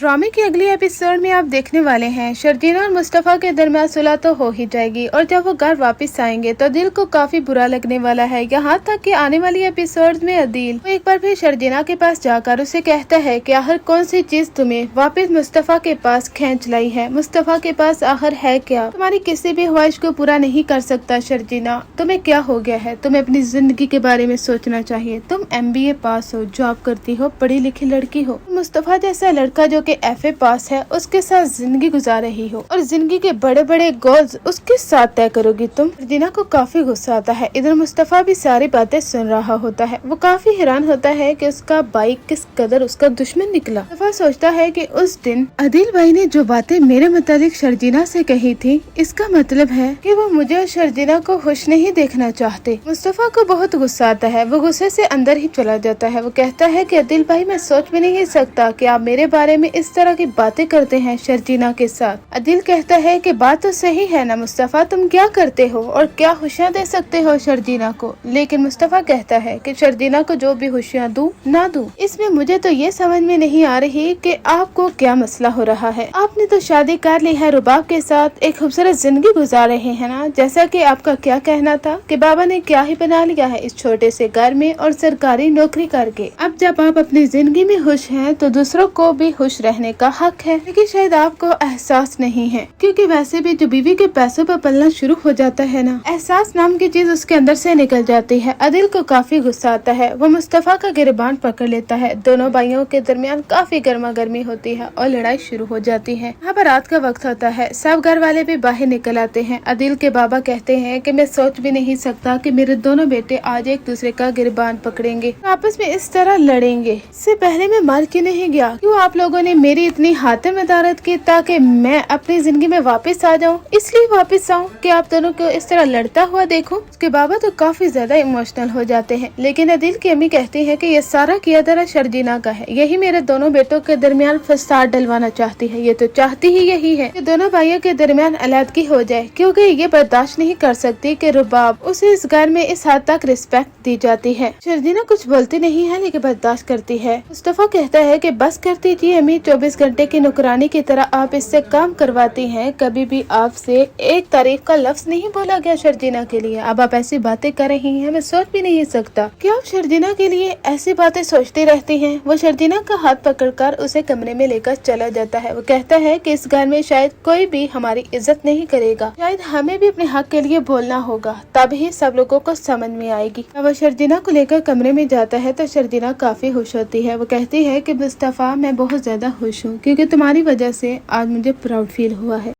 ड्रामे की अगली एपिसोड में आप देखने वाले हैं शर्जीना और मुस्तफा के दरमियान सुलह तो हो ही जाएगी और जब वो घर वापस आएंगे तो दिल को काफी बुरा लगने वाला है। यहाँ तक कि आने वाली एपिसोड में अदील वो एक बार फिर शर्जीना के पास जाकर उसे कहता है कि आखिर कौन सी चीज तुम्हें वापस मुस्तफा के पास खींच लाई है। मुस्तफा के पास आखिर है क्या? तुम्हारी किसी भी ख्वाहिश को पूरा नहीं कर सकता शर्जीना। तुम्हें क्या हो गया है? तुम्हें अपनी जिंदगी के बारे में सोचना चाहिए। तुम MBA पास हो, जॉब करती हो, पढ़ी लिखी लड़की हो। मुस्तफा जैसा लड़का जो कि FA पास है उसके साथ जिंदगी गुजार रही हो और जिंदगी के बड़े बड़े गोल्स उसके साथ तय करोगी तुम। शर्जीना को काफी गुस्सा आता है। इधर मुस्तफा भी सारी बातें सुन रहा होता है। वो काफी हैरान होता है कि उसका भाई किस कदर उसका दुश्मन निकला। मुस्तफा सोचता है कि उस दिन अदील भाई ने जो बातें मेरे मुतालिक शर्जीना से कही थी, इसका मतलब है कि वो मुझे और शर्जीना को खुश नहीं देखना चाहते। मुस्तफा को बहुत गुस्सा आता है। वो गुस्से से अंदर ही चला जाता है। वो कहता है कि अदील भाई, मैं सोच भी नहीं सकता कि आप मेरे बारे में इस तरह की बातें करते हैं शर्जीना के साथ। अदील कहता है कि बात तो सही है ना मुस्तफा, तुम क्या करते हो और क्या खुशियाँ दे सकते हो शर्जीना को। लेकिन मुस्तफा कहता है कि शर्जीना को जो भी खुशियाँ दूं ना दूं, इसमें मुझे तो ये समझ में नहीं आ रही कि आपको क्या मसला हो रहा है। आपने तो शादी कर ली है, रुबाब के साथ एक खूबसूरत जिंदगी गुजार रहे हैं ना। जैसा कि आपका क्या कहना था कि बाबा ने क्या ही बना लिया है इस छोटे से घर में और सरकारी नौकरी करके। अब जब आप अपनी जिंदगी में खुश हैं तो दूसरों को भी खुश रहने का हक है। लेकिन शायद आपको एहसास नहीं है, क्योंकि वैसे भी जो बीवी के पैसों पर पलना शुरू हो जाता है ना, एहसास नाम की चीज उसके अंदर से निकल जाती है। अदील को काफी गुस्सा आता है। वो मुस्तफा का गिरबान पकड़ लेता है। दोनों भाइयों के दरमियान काफी गर्मा गर्मी होती है और लड़ाई शुरू हो जाती है। यहाँ पर रात का वक्त होता है। सब घर वाले भी बाहर निकल आते हैं। अदील के बाबा कहते हैं कि मैं सोच भी नहीं सकता कि मेरे दोनों बेटे आज एक दूसरे का गिरबान पकड़ेंगे, आपस में इस तरह लड़ेंगे। इससे पहले मैं मर क्यों नहीं गया? क्यों आप लोगों ने मेरी इतनी हाथ मदारत की ताकि मैं अपनी जिंदगी में वापस आ जाऊं? इसलिए वापस आऊं कि आप दोनों को इस तरह लड़ता हुआ देखूं। उसके बाबा तो काफी ज्यादा इमोशनल हो जाते हैं। लेकिन अदील की अम्मी कहती है कि ये सारा किया धरा शर्जीना का है। यही मेरे दोनों बेटों के दरमियान फसाद डलवाना चाहती है। ये तो चाहती ही यही है कि दोनों भाइयों के दरमियान अलहदगी हो जाए, क्योंकि ये बर्दाश्त नहीं कर सकती कि रुबाब उसे इस घर में इस हद तक रिस्पेक्ट दी जाती है। शर्जीना कुछ बोलती नहीं है लेकिन बर्दाश्त करती है। मुस्तफा कहता है कि बस कर दीजिए अम्मी, 24 घंटे की नौकरानी की तरह आप इससे काम करवाती हैं। कभी भी आपसे एक तारीफ का लफ्ज नहीं बोला गया शर्जीना के लिए। अब आप ऐसी बातें कर रही हैं, मैं सोच भी नहीं सकता कि आप शर्जीना के लिए ऐसी बातें सोचती रहती हैं। वो शर्जीना का हाथ पकड़कर उसे कमरे में लेकर चला जाता है। वो कहता है कि इस घर में शायद कोई भी हमारी इज्जत नहीं करेगा, शायद हमें भी अपने हक के लिए बोलना होगा, तभी सब लोगों को समझ में आएगी। अब वो शर्जीना को लेकर कमरे में जाता है तो शर्जीना काफी खुश होती है। वो कहती है कि मुस्तफा, मैं बहुत ज्यादा खुश हूँ क्योंकि तुम्हारी वजह से आज मुझे प्राउड फील हुआ है।